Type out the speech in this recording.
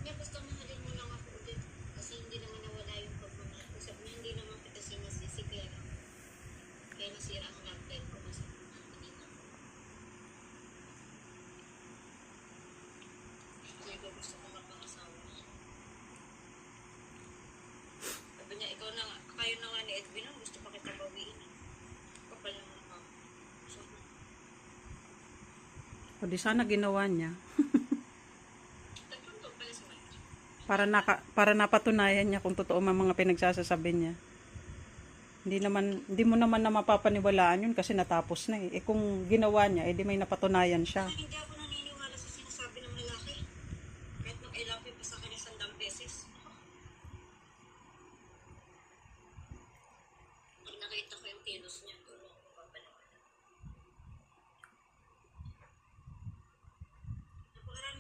Nga basta mahalin mo lang ako ulit. Kasi hindi naman nawala yung pagmamahal ko. Sabi niya, hindi naman kita sinisisi. Kaya lang. Kaya nasira ang love life ko kasi hindi na. Hindi ko gusto ko magpangasawa. Sabi niya, ikaw na nga. Kayo na nga ni Edwin. Gusto pa kita bawiin. Kapal naman ako. So, O di sana ginawa niya. nagpunto pala si Mike. Para napatunayan niya kung totoo man mga pinagsasasabi niya. Hindi mo naman na mapapaniwalaan yun kasi natapos na eh. Eh kung ginawa niya, eh di may napatunayan siya. Hindi ako